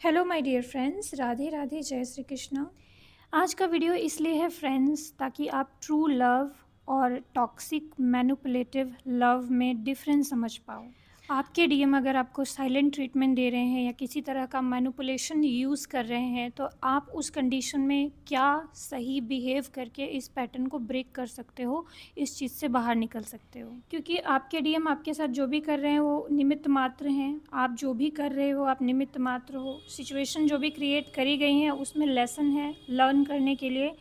Hello my dear friends, Radhe Radhe, जय श्री कृष्ण। आज का वीडियो इसलिए है फ्रेंड्स ताकि आप ट्रू लव और टॉक्सिक मैनिपुलेटिव लव में डिफरेंस समझ पाओ। आपके डीएम अगर आपको साइलेंट ट्रीटमेंट दे रहे हैं या किसी तरह का मैनिपुलेशन यूज़ कर रहे हैं तो आप उस कंडीशन में क्या सही बिहेव करके इस पैटर्न को ब्रेक कर सकते हो, इस चीज़ से बाहर निकल सकते हो। क्योंकि आपके डीएम आपके साथ जो भी कर रहे हैं वो निमित्त मात्र हैं। आप जो भी कर रहे हो आप निमित्त मात्र हो। सिचुएशन जो भी क्रिएट करी गई हैं उसमें लेसन है लर्न करने के लिए।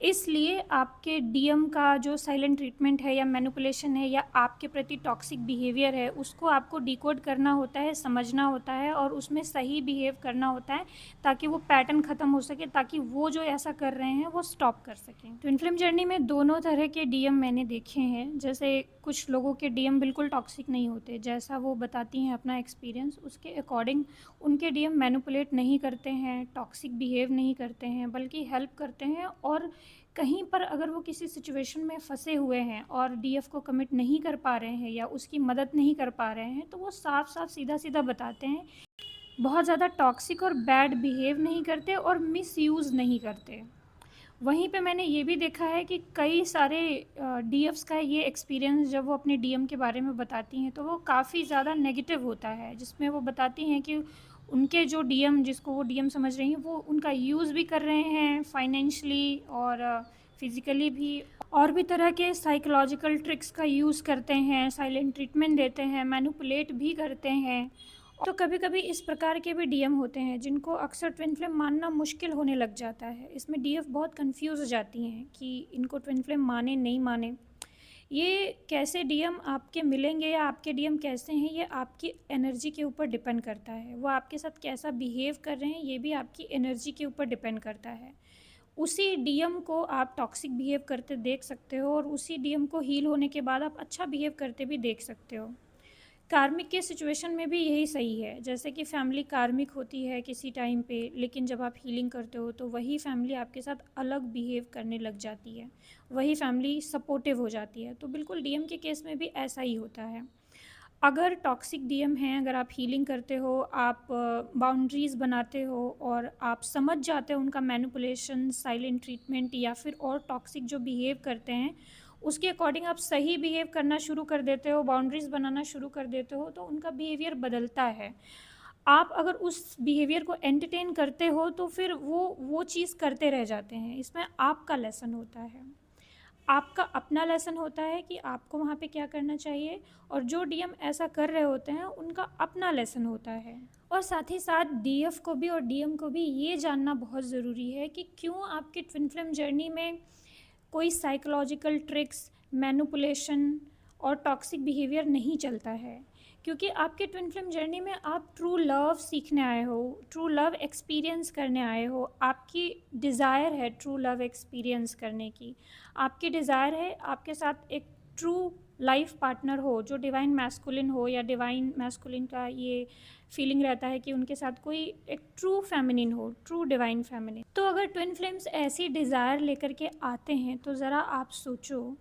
इसलिए आपके डीएम का जो साइलेंट ट्रीटमेंट है या मैनिपुलेशन है या आपके प्रति टॉक्सिक बिहेवियर है उसको आपको डिकोड करना होता है, समझना होता है और उसमें सही बिहेव करना होता है ताकि वो पैटर्न ख़त्म हो सके, ताकि वो जो ऐसा कर रहे हैं वो स्टॉप कर सकें। ट्विन फ्लेम जर्नी में दोनों तरह के डीएम मैंने देखे हैं। जैसे कुछ लोगों के डीएम बिल्कुल टॉक्सिक नहीं होते, जैसा वो बताती हैं अपना एक्सपीरियंस उसके अकॉर्डिंग उनके डीएम मैनिपुलेट नहीं करते हैं, टॉक्सिक बिहेव नहीं करते हैं, बल्कि हेल्प करते हैं। और कहीं पर अगर वो किसी सिचुएशन में फंसे हुए हैं और डीएफ को कमिट नहीं कर पा रहे हैं या उसकी मदद नहीं कर पा रहे हैं तो वो साफ साफ सीधा सीधा बताते हैं। बहुत ज़्यादा टॉक्सिक और बैड बिहेव नहीं करते और मिसयूज़ नहीं करते। वहीं पे मैंने ये भी देखा है कि कई सारे डीएफ्स का ये एक्सपीरियंस जब वो अपने डीएम के बारे में बताती हैं तो वो काफ़ी ज़्यादा नेगेटिव होता है, जिसमें वो बताती हैं कि उनके जो डीएम, जिसको वो डीएम समझ रही हैं, वो उनका यूज़ भी कर रहे हैं फाइनेंशली और फिज़िकली भी, और भी तरह के साइकोलॉजिकल ट्रिक्स का यूज़ करते हैं, साइलेंट ट्रीटमेंट देते हैं, मैनिपुलेट भी करते हैं। तो कभी कभी इस प्रकार के भी डीएम होते हैं जिनको अक्सर ट्विन फ्लेम मानना मुश्किल होने लग जाता है। इसमें डीएफ बहुत कंफ्यूज हो जाती हैं कि इनको ट्विन फ्लेम माने नहीं माने। ये कैसे डीएम आपके मिलेंगे या आपके डीएम कैसे हैं ये आपकी एनर्जी के ऊपर डिपेंड करता है। वो आपके साथ कैसा बिहेव कर रहे हैं ये भी आपकी एनर्जी के ऊपर डिपेंड करता है। उसी डीएम को आप टॉक्सिक बिहेव करते देख सकते हो और उसी डीएम को हील होने के बाद आप अच्छा बिहेव करते भी देख सकते हो। कार्मिक के सिचुएशन में भी यही सही है। जैसे कि फैमिली कार्मिक होती है किसी टाइम पे, लेकिन जब आप हीलिंग करते हो तो वही फैमिली आपके साथ अलग बिहेव करने लग जाती है, वही फैमिली सपोर्टिव हो जाती है। तो बिल्कुल डीएम के केस में भी ऐसा ही होता है। अगर टॉक्सिक डीएम हैं, अगर आप हीलिंग करते हो, आप बाउंड्रीज़ बनाते हो और आप समझ जाते हो उनका मैनिपुलेशन, साइलेंट ट्रीटमेंट या फिर और टॉक्सिक जो बिहेव करते हैं उसके अकॉर्डिंग आप सही बिहेव करना शुरू कर देते हो, बाउंड्रीज़ बनाना शुरू कर देते हो, तो उनका बिहेवियर बदलता है। आप अगर उस बिहेवियर को एंटरटेन करते हो तो फिर वो चीज़ करते रह जाते हैं। इसमें आपका लेसन होता है, आपका अपना लेसन होता है कि आपको वहाँ पे क्या करना चाहिए, और जो डीएम ऐसा कर रहे होते हैं उनका अपना लेसन होता है। और साथ ही साथ डीएफ को भी और डीएम को भी ये जानना बहुत ज़रूरी है कि क्यों आपकी ट्विन फ्लेम जर्नी में कोई साइकोलॉजिकल ट्रिक्स, मैनिपुलेशन और टॉक्सिक बिहेवियर नहीं चलता है। क्योंकि आपके ट्विन फ्लेम जर्नी में आप ट्रू लव सीखने आए हो, ट्रू लव एक्सपीरियंस करने आए हो। आपकी डिज़ायर है ट्रू लव एक्सपीरियंस करने की। आपकी डिज़ायर है आपके साथ एक ट्रू लाइफ पार्टनर हो जो डिवाइन मैस्कुलिन हो, या डिवाइन मैस्कुलिन का ये फीलिंग रहता है कि उनके साथ कोई एक ट्रू फेमिनिन हो, ट्रू डिवाइन फेमिनिन। तो अगर ट्विन फ्लेम्स ऐसी डिज़ायर लेकर के आते हैं तो ज़रा आप सोचो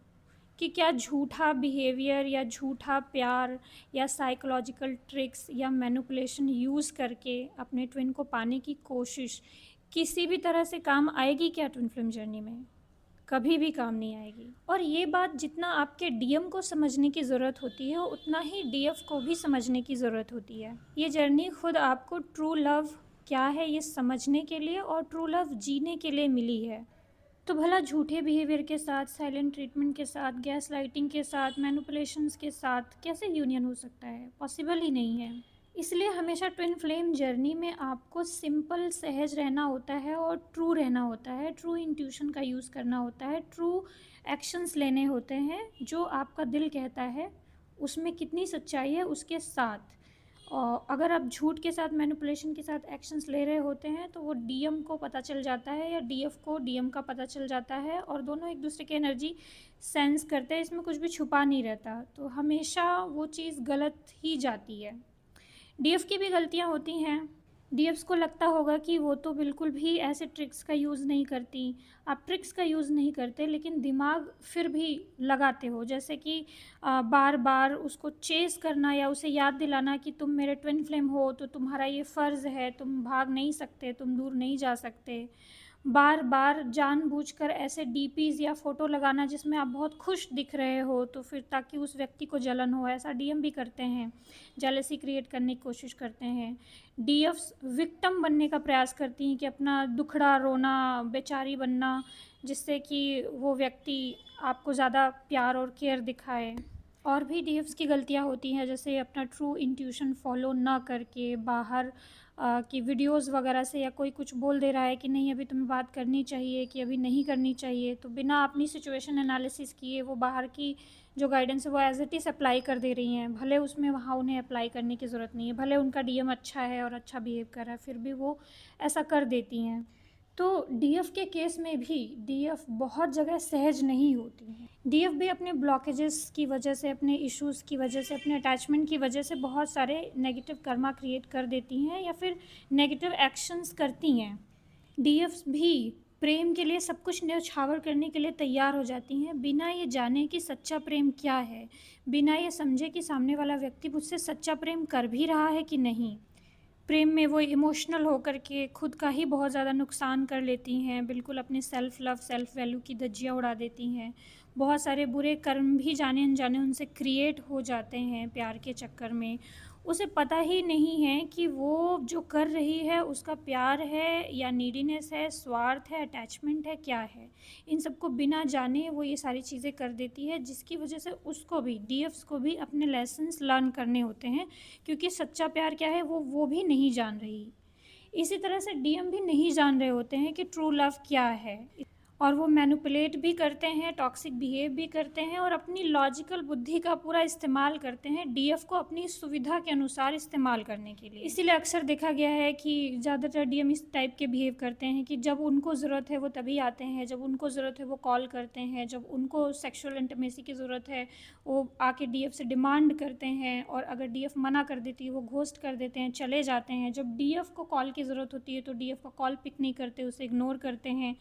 कि क्या झूठा बिहेवियर या झूठा प्यार या साइकोलॉजिकल ट्रिक्स या मैनिपुलेशन यूज़ करके अपने ट्विन को पाने की कोशिश किसी भी तरह से काम आएगी क्या ट्विन फ्लेम जर्नी में? कभी भी काम नहीं आएगी। और ये बात जितना आपके डीएम को समझने की ज़रूरत होती है उतना ही डीएफ को भी समझने की ज़रूरत होती है। ये जर्नी खुद आपको ट्रू लव क्या है ये समझने के लिए और ट्रू लव जीने के लिए मिली है। तो भला झूठे बिहेवियर के साथ, साइलेंट ट्रीटमेंट के साथ, गैस लाइटिंग के साथ, मैनिपुलेशंस के साथ कैसे यूनियन हो सकता है? पॉसिबल ही नहीं है। इसलिए हमेशा ट्विन फ्लेम जर्नी में आपको सिंपल, सहज रहना होता है और ट्रू रहना होता है, ट्रू इंट्यूशन का यूज़ करना होता है, ट्रू एक्शंस लेने होते हैं। जो आपका दिल कहता है उसमें कितनी सच्चाई है उसके साथ। और अगर आप झूठ के साथ, मैनिपुलेशन के साथ एक्शंस ले रहे होते हैं तो वो डीएम को पता चल जाता है या डीएफ को डीएम का पता चल जाता है, और दोनों एक दूसरे की एनर्जी सेंस करते हैं। इसमें कुछ भी छुपा नहीं रहता, तो हमेशा वो चीज़ गलत ही जाती है। डीएफ की भी गलतियाँ होती हैं, डीएफ्स को लगता होगा कि वो तो बिल्कुल भी ऐसे ट्रिक्स का यूज़ नहीं करती, आप ट्रिक्स का यूज़ नहीं करते लेकिन दिमाग फिर भी लगाते हो। जैसे कि बार बार उसको चेस करना या उसे याद दिलाना कि तुम मेरे ट्विन फ्लेम हो, तो तुम्हारा ये फ़र्ज़ है, तुम भाग नहीं सकते, तुम दूर नहीं जा सकते। बार बार जानबूझकर ऐसे डीपीज़ या फ़ोटो लगाना जिसमें आप बहुत खुश दिख रहे हो, तो फिर ताकि उस व्यक्ति को जलन हो, ऐसा डीएम भी करते हैं। जेलसी क्रिएट करने की कोशिश करते हैं। डीएफ्स विक्टिम बनने का प्रयास करती हैं कि अपना दुखड़ा रोना, बेचारी बनना, जिससे कि वो व्यक्ति आपको ज़्यादा प्यार और केयर दिखाए। और भी डीएफ्स की गलतियाँ होती हैं, जैसे अपना ट्रू इंट्यूशन फॉलो ना करके बाहर की वीडियोस वगैरह से, या कोई कुछ बोल दे रहा है कि नहीं अभी तुम्हें बात करनी चाहिए, कि अभी नहीं करनी चाहिए, तो बिना अपनी सिचुएशन एनालिसिस किए वो बाहर की जो गाइडेंस है वो एज इट इज़ अप्लाई कर दे रही हैं। भले उसमें वहाँ उन्हें अप्लाई करने की ज़रूरत नहीं है, भले उनका डीएम अच्छा है और अच्छा बिहेव कर रहा है, फिर भी वो ऐसा कर देती हैं। तो डीएफ के केस में भी डीएफ बहुत जगह सहज नहीं होती हैं। डीएफ भी अपने ब्लॉकेजेस की वजह से, अपने इश्यूज़ की वजह से, अपने अटैचमेंट की वजह से बहुत सारे नेगेटिव कर्मा क्रिएट कर देती हैं या फिर नेगेटिव एक्शंस करती हैं। डीएफ्स भी प्रेम के लिए सब कुछ न्यौछावर करने के लिए तैयार हो जाती हैं, बिना ये जाने कि सच्चा प्रेम क्या है, बिना ये समझे कि सामने वाला व्यक्ति मुझसे सच्चा प्रेम कर भी रहा है कि नहीं। प्रेम में वो इमोशनल होकर के खुद का ही बहुत ज़्यादा नुकसान कर लेती हैं, बिल्कुल अपनी सेल्फ़ लव, सेल्फ़ वैल्यू की धज्जियाँ उड़ा देती हैं। बहुत सारे बुरे कर्म भी जाने अनजाने उनसे क्रिएट हो जाते हैं प्यार के चक्कर में। उसे पता ही नहीं है कि वो जो कर रही है उसका प्यार है या नीडीनेस है, स्वार्थ है, अटैचमेंट है, क्या है। इन सबको बिना जाने वो ये सारी चीज़ें कर देती है, जिसकी वजह से उसको भी, डीएफ्स को भी अपने लेसन्स लर्न करने होते हैं, क्योंकि सच्चा प्यार क्या है वो भी नहीं जान रही। इसी तरह से डीएम भी नहीं जान रहे होते हैं कि ट्रू लव क्या है, और वो मैनिपुलेट भी करते हैं, टॉक्सिक बिहेव भी करते हैं और अपनी लॉजिकल बुद्धि का पूरा इस्तेमाल करते हैं डीएफ को अपनी सुविधा के अनुसार इस्तेमाल करने के लिए। इसीलिए अक्सर देखा गया है कि ज़्यादातर डीएम इस टाइप के बिहेव करते हैं कि जब उनको ज़रूरत है वो तभी आते हैं, जब उनको ज़रूरत है वो कॉल करते हैं, जब उनको सेक्सुअल इंटीमेसी की ज़रूरत है वो आके डीएफ से डिमांड करते हैं, और अगर डीएफ मना कर देती है वो घोस्ट कर देते हैं, चले जाते हैं। जब डीएफ को कॉल की ज़रूरत होती है तो डीएफ का कॉल पिक नहीं करते, उसे इग्नोर करते हैं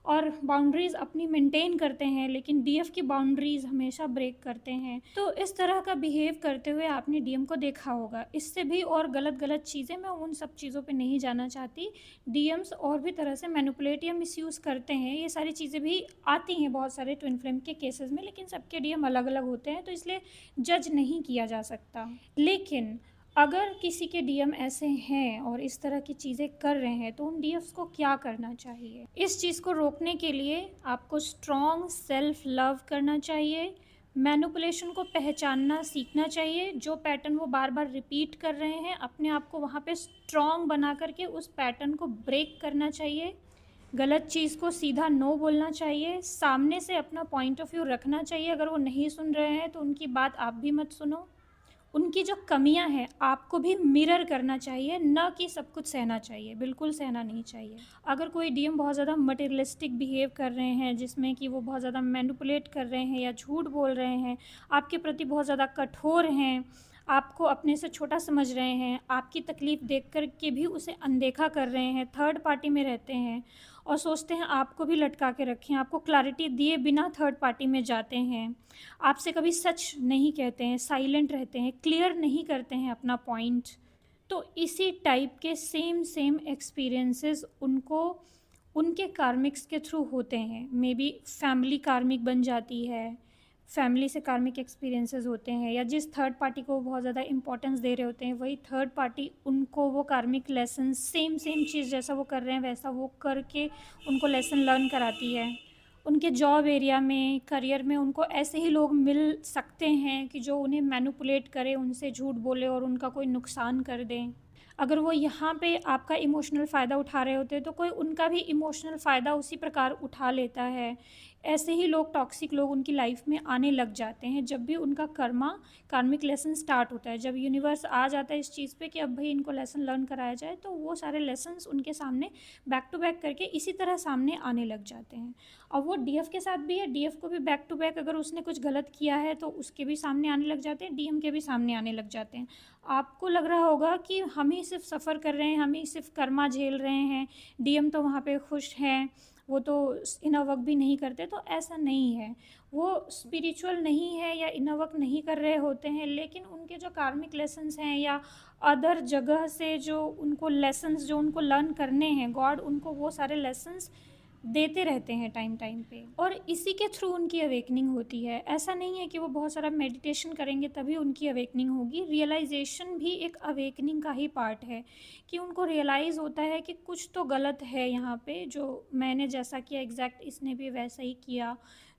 और बाउंड्रीज़ अपनी मेंटेन करते हैं, लेकिन डीएफ की बाउंड्रीज़ हमेशा ब्रेक करते हैं। तो इस तरह का बिहेव करते हुए आपने डीएम को देखा होगा। इससे भी और गलत चीज़ें, मैं उन सब चीज़ों पे नहीं जाना चाहती। डीएम्स और भी तरह से मैनिपुलेट या मिसयूज़ करते हैं, ये सारी चीज़ें भी आती हैं बहुत सारे ट्विन फ्लेम के केसेस में, लेकिन सबके डीएम अलग अलग होते हैं, तो इसलिए जज नहीं किया जा सकता। लेकिन अगर किसी के डीएम ऐसे हैं और इस तरह की चीज़ें कर रहे हैं, तो उन डीएफ्स को क्या करना चाहिए? इस चीज़ को रोकने के लिए आपको स्ट्रॉन्ग सेल्फ लव करना चाहिए, मैनिपुलेशन को पहचानना सीखना चाहिए। जो पैटर्न वो बार बार रिपीट कर रहे हैं, अपने आप को वहाँ पे स्ट्रॉन्ग बना करके उस पैटर्न को ब्रेक करना चाहिए। गलत चीज़ को सीधा नो बोलना चाहिए, सामने से अपना पॉइंट ऑफ व्यू रखना चाहिए। अगर वो नहीं सुन रहे हैं तो उनकी बात आप भी मत सुनो। उनकी जो कमियां हैं आपको भी मिरर करना चाहिए, न कि सब कुछ सहना चाहिए, बिल्कुल सहना नहीं चाहिए। अगर कोई डीएम बहुत ज़्यादा मटेरियलिस्टिक बिहेव कर रहे हैं, जिसमें कि वो बहुत ज़्यादा मैनिपुलेट कर रहे हैं या झूठ बोल रहे हैं, आपके प्रति बहुत ज़्यादा कठोर हैं, आपको अपने से छोटा समझ रहे हैं, आपकी तकलीफ़ देख कर के भी उसे अनदेखा कर रहे हैं, थर्ड पार्टी में रहते हैं और सोचते हैं आपको भी लटका के रखें, आपको क्लैरिटी दिए बिना थर्ड पार्टी में जाते हैं, आपसे कभी सच नहीं कहते हैं, साइलेंट रहते हैं, क्लियर नहीं करते हैं अपना पॉइंट। तो इसी टाइप के सेम एक्सपीरियंसेस उनको उनके कार्मिक्स के थ्रू होते हैं। मे बी फैमिली कार्मिक बन जाती है, फैमिली से कार्मिक एक्सपीरियंसेस होते हैं, या जिस थर्ड पार्टी को बहुत ज़्यादा इंपॉर्टेंस दे रहे होते हैं वही थर्ड पार्टी उनको वो कार्मिक लेसन सेम चीज़ जैसा वो कर रहे हैं वैसा वो करके उनको लेसन लर्न कराती है। उनके जॉब एरिया में, करियर में उनको ऐसे ही लोग मिल सकते हैं कि जो उन्हें मैनिपुलेट करे, उनसे झूठ बोले और उनका कोई नुकसान कर दें। अगर वो यहाँ पे आपका इमोशनल फ़ायदा उठा रहे होते हैं तो कोई उनका भी इमोशनल फ़ायदा उसी प्रकार उठा लेता है। ऐसे ही लोग, टॉक्सिक लोग उनकी लाइफ में आने लग जाते हैं जब भी उनका कार्मिक लेसन स्टार्ट होता है। जब यूनिवर्स आ जाता है इस चीज़ पे कि अब भाई इनको लेसन लर्न कराया जाए, तो वो सारे लेसन्स उनके सामने बैक टू बैक करके इसी तरह सामने आने लग जाते हैं। और वो डीएफ के साथ भी है, डीएफ को भी बैक टू बैक अगर उसने कुछ गलत किया है तो उसके भी सामने आने लग जाते हैं, डीएम के भी सामने आने लग जाते हैं। आपको लग रहा होगा कि हम ही सिर्फ सफ़र कर रहे हैं, हम ही सिर्फ कर्मा झेल रहे हैं, डीएम तो वहाँ पे खुश हैं, वो तो इनर वर्क भी नहीं करते। तो ऐसा नहीं है, वो स्पिरिचुअल नहीं है या इनर वर्क नहीं कर रहे होते हैं, लेकिन उनके जो कार्मिक लेसन्स हैं या अदर जगह से जो उनको लेसन्स जो उनको लर्न करने हैं, गॉड उनको वो सारे लेसन्स देते रहते हैं टाइम टाइम पे, और इसी के थ्रू उनकी अवेकनिंग होती है। ऐसा नहीं है कि वो बहुत सारा मेडिटेशन करेंगे तभी उनकी अवेकनिंग होगी। रियलाइजेशन भी एक अवेकनिंग का ही पार्ट है कि उनको रियलाइज़ होता है कि कुछ तो गलत है यहाँ पे, जो मैंने जैसा किया एग्जैक्ट इसने भी वैसा ही किया,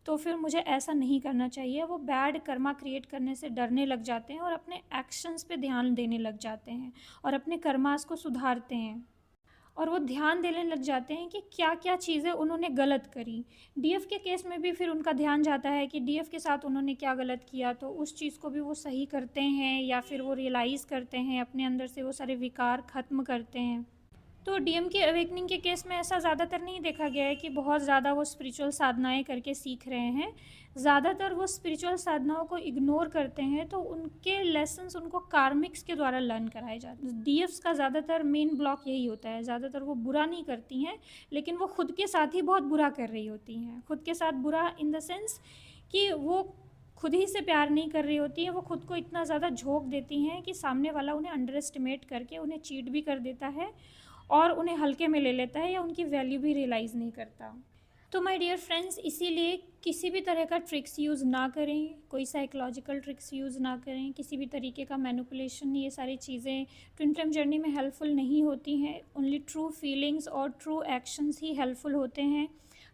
तो फिर मुझे ऐसा नहीं करना चाहिए। वो बैड कर्मा क्रिएट करने से डरने लग जाते हैं और अपने एक्शंस पे ध्यान देने लग जाते हैं और अपने कर्मास को सुधारते हैं, और वो ध्यान देने लग जाते हैं कि क्या क्या चीज़ें उन्होंने गलत करी। डीएफ के केस में भी फिर उनका ध्यान जाता है कि डीएफ के साथ उन्होंने क्या गलत किया, तो उस चीज़ को भी वो सही करते हैं या फिर वो रियलाइज़ करते हैं, अपने अंदर से वो सारे विकार ख़त्म करते हैं। तो डीएम के अवेकनिंग के केस में ऐसा ज़्यादातर नहीं देखा गया है कि बहुत ज़्यादा वो स्पिरिचुअल साधनाएं करके सीख रहे हैं। ज़्यादातर वो स्पिरिचुअल साधनाओं को इग्नोर करते हैं, तो उनके लेसन्स उनको कार्मिक्स के द्वारा लर्न कराए जाते हैं। डीएफ्स का ज़्यादातर मेन ब्लॉक यही होता है, ज़्यादातर वो बुरा नहीं करती हैं, लेकिन वो खुद के साथ ही बहुत बुरा कर रही होती हैं। खुद के साथ बुरा इन द सेंस कि वो खुद ही से प्यार नहीं कर रही होती हैं, वो खुद को इतना ज़्यादा झोंक देती हैं कि सामने वाला उन्हें अंडर एस्टिमेट करके उन्हें चीट भी कर देता है और उन्हें हल्के में ले लेता है या उनकी वैल्यू भी रियलाइज़ नहीं करता। तो माय डियर फ्रेंड्स, इसीलिए किसी भी तरह का ट्रिक्स यूज़ ना करें, कोई साइकोलॉजिकल ट्रिक्स यूज़ ना करें, किसी भी तरीके का मैनिपुलेशन, ये सारी चीज़ें ट्विन फ्लेम जर्नी में हेल्पफुल नहीं होती हैं। ओनली ट्रू फीलिंग्स और ट्रू एक्शंस ही हेल्पफुल होते हैं।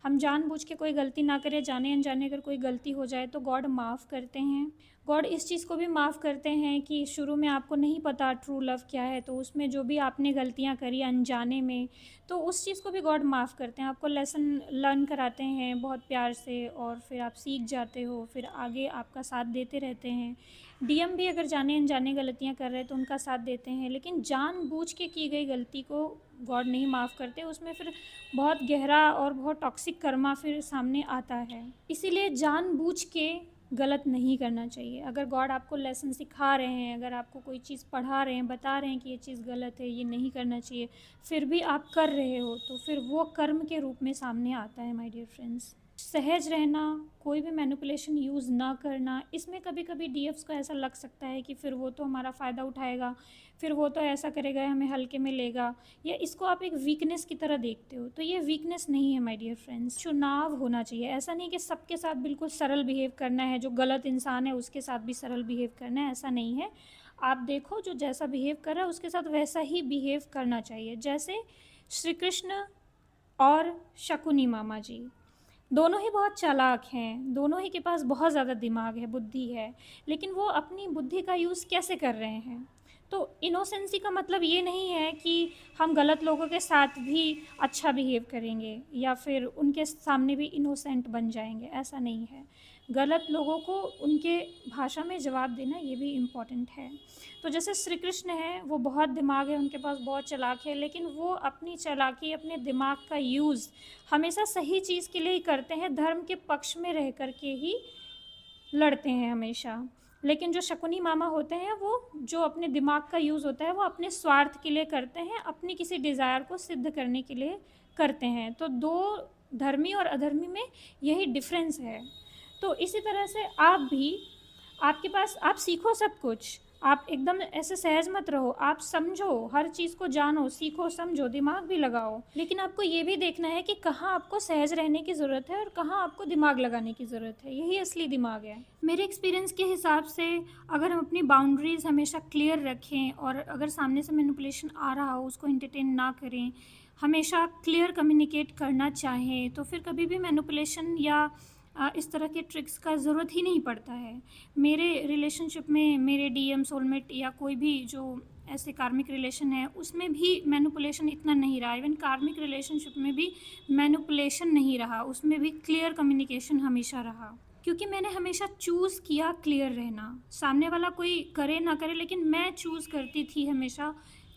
हम जानबूझ के कोई गलती ना करें, जाने अनजाने अगर कोई गलती हो जाए तो गॉड माफ़ करते हैं। गॉड इस चीज़ को भी माफ़ करते हैं कि शुरू में आपको नहीं पता ट्रू लव क्या है, तो उसमें जो भी आपने गलतियां करी अनजाने में, तो उस चीज़ को भी गॉड माफ़ करते हैं। आपको लेसन लर्न कराते हैं बहुत प्यार से और फिर आप सीख जाते हो, फिर आगे आपका साथ देते रहते हैं। डीएम भी अगर जाने अनजाने गलतियां कर रहे हैं तो उनका साथ देते हैं, लेकिन जानबूझ के की गई गलती को गॉड नहीं माफ़ करते। उसमें फिर बहुत गहरा और बहुत टॉक्सिक कर्मा फिर सामने आता है। इसीलिए जानबूझ के गलत नहीं करना चाहिए। अगर गॉड आपको लेसन सिखा रहे हैं, अगर आपको कोई चीज़ पढ़ा रहे हैं, बता रहे हैं कि ये चीज़ गलत है, ये नहीं करना चाहिए, फिर भी आप कर रहे हो, तो फिर वो कर्म के रूप में सामने आता है माय डियर फ्रेंड्स। सहज रहना, कोई भी मैनिपुलेशन यूज़ ना करना। इसमें कभी कभी डीएफ्स को ऐसा लग सकता है कि फिर वो तो हमारा फ़ायदा उठाएगा, फिर वो तो ऐसा करेगा, हमें हल्के में लेगा, या इसको आप एक वीकनेस की तरह देखते हो। तो ये वीकनेस नहीं है माय डियर फ्रेंड्स। चुनाव होना चाहिए। ऐसा नहीं कि सबके साथ बिल्कुल सरल बिहेव करना है, जो गलत इंसान है उसके साथ भी सरल बिहेव करना है, ऐसा नहीं है। आप देखो जो जैसा बिहेव कर रहा है उसके साथ वैसा ही बिहेव करना चाहिए। जैसे श्री कृष्ण और शकुनी मामा जी, दोनों ही बहुत चालाक हैं, दोनों ही के पास बहुत ज़्यादा दिमाग है, बुद्धि है, लेकिन वो अपनी बुद्धि का यूज़ कैसे कर रहे हैं। तो इनोसेंसी का मतलब ये नहीं है कि हम गलत लोगों के साथ भी अच्छा बिहेव करेंगे या फिर उनके सामने भी इनोसेंट बन जाएंगे, ऐसा नहीं है। गलत लोगों को उनके भाषा में जवाब देना ये भी इम्पॉर्टेंट है। तो जैसे श्री कृष्ण है, वो बहुत दिमाग है, उनके पास बहुत चालाक है, लेकिन वो अपनी चालाकी, अपने दिमाग का यूज़ हमेशा सही चीज़ के लिए ही करते हैं, धर्म के पक्ष में रह कर के ही लड़ते हैं हमेशा। लेकिन जो शकुनी मामा होते हैं, वो जो अपने दिमाग का यूज़ होता है वो अपने स्वार्थ के लिए करते हैं, अपनी किसी डिज़ायर को सिद्ध करने के लिए करते हैं। तो दो धर्मी और अधर्मी में यही डिफरेंस है। तो इसी तरह से आप भी, आपके पास, आप सीखो सब कुछ, आप एकदम ऐसे सहज मत रहो, आप समझो, हर चीज़ को जानो, सीखो, समझो, दिमाग भी लगाओ, लेकिन आपको ये भी देखना है कि कहाँ आपको सहज रहने की ज़रूरत है और कहाँ आपको दिमाग लगाने की ज़रूरत है। यही असली दिमाग है। मेरे एक्सपीरियंस के हिसाब से अगर हम अपनी बाउंड्रीज़ हमेशा क्लियर रखें और अगर सामने से मैनिपुलेशन आ रहा हो उसको एंटरटेन ना करें, हमेशा क्लियर कम्युनिकेट करना चाहें, तो फिर कभी भी मैनिपुलेशन या इस तरह के ट्रिक्स का ज़रूरत ही नहीं पड़ता है। मेरे रिलेशनशिप में मेरे डीएम, सोलमेट या कोई भी जो ऐसे कार्मिक रिलेशन है उसमें भी मैनिपुलेशन इतना नहीं रहा। इवन कार्मिक रिलेशनशिप में भी मैनिपुलेशन नहीं रहा, उसमें भी क्लियर कम्युनिकेशन हमेशा रहा, क्योंकि मैंने हमेशा चूज़ किया क्लियर रहना। सामने वाला कोई करे ना करे, लेकिन मैं चूज़ करती थी हमेशा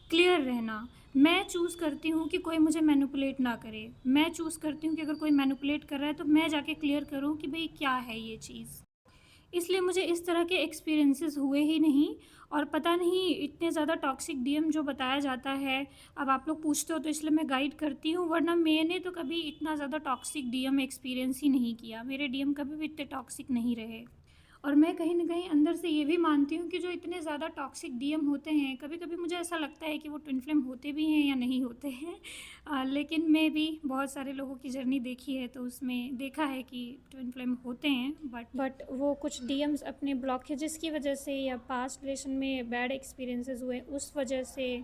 क्लियर रहना। मैं चूज़ करती हूँ कि कोई मुझे मैनिपुलेट ना करे। मैं चूज़ करती हूँ कि अगर कोई मैनिपुलेट कर रहा है तो मैं जाके क्लियर करूँ कि भाई क्या है ये चीज़। इसलिए मुझे इस तरह के एक्सपीरियंसेस हुए ही नहीं। और पता नहीं इतने ज़्यादा टॉक्सिक डीएम जो बताया जाता है, अब आप लोग पूछते हो तो इसलिए मैं गाइड करती हूँ, वरना मैंने तो कभी इतना ज़्यादा टॉक्सिक डीएम एक्सपीरियंस ही नहीं किया। मेरे डीएम कभी भी इतने टॉक्सिक नहीं रहे। और मैं कहीं न कहीं अंदर से ये भी मानती हूँ कि जो इतने ज़्यादा टॉक्सिक डीएम होते हैं, कभी-कभी मुझे ऐसा लगता है कि वो ट्विन फ्लेम होते भी हैं या नहीं होते हैं। लेकिन मैं भी बहुत सारे लोगों की जर्नी देखी है, तो उसमें देखा है कि ट्विन फ्लेम होते हैं, बट वो कुछ डीएम्स अपने ब्लॉकेजेस की वजह से या पास्ट रिलेशन में बैड एक्सपीरियंसेस हुए उस वजह से,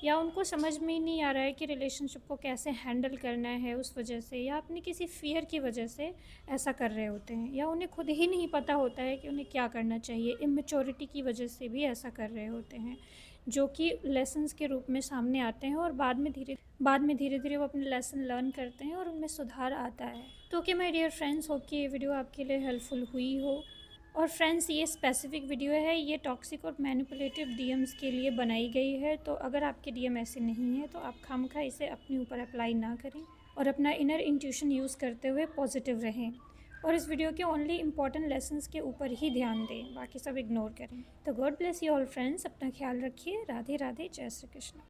या उनको समझ में ही नहीं आ रहा है कि रिलेशनशिप को कैसे हैंडल करना है उस वजह से, या अपनी किसी फ़ियर की वजह से ऐसा कर रहे होते हैं, या उन्हें खुद ही नहीं पता होता है कि उन्हें क्या करना चाहिए। इमेच्योरिटी की वजह से भी ऐसा कर रहे होते हैं, जो कि लेसन्स के रूप में सामने आते हैं, और बाद में धीरे धीरे वो अपने लेसन लर्न करते हैं और उनमें सुधार आता है। तो okay my dear friends, hope कि ये वीडियो आपके लिए हेल्पफुल हुई हो। और फ्रेंड्स, ये स्पेसिफिक वीडियो है, ये टॉक्सिक और मैनिपुलेटिव डीएम्स के लिए बनाई गई है। तो अगर आपके डीएम ऐसे नहीं हैं तो आप खामखा इसे अपने ऊपर अप्लाई ना करें और अपना इनर इंट्यूशन यूज़ करते हुए पॉजिटिव रहें। और इस वीडियो के ओनली इंपॉर्टेंट लेसन्स के ऊपर ही ध्यान दें, बाकी सब इग्नोर करें। तो God bless you all friends, अपना ख्याल रखिए। राधे राधे, जय श्री कृष्ण।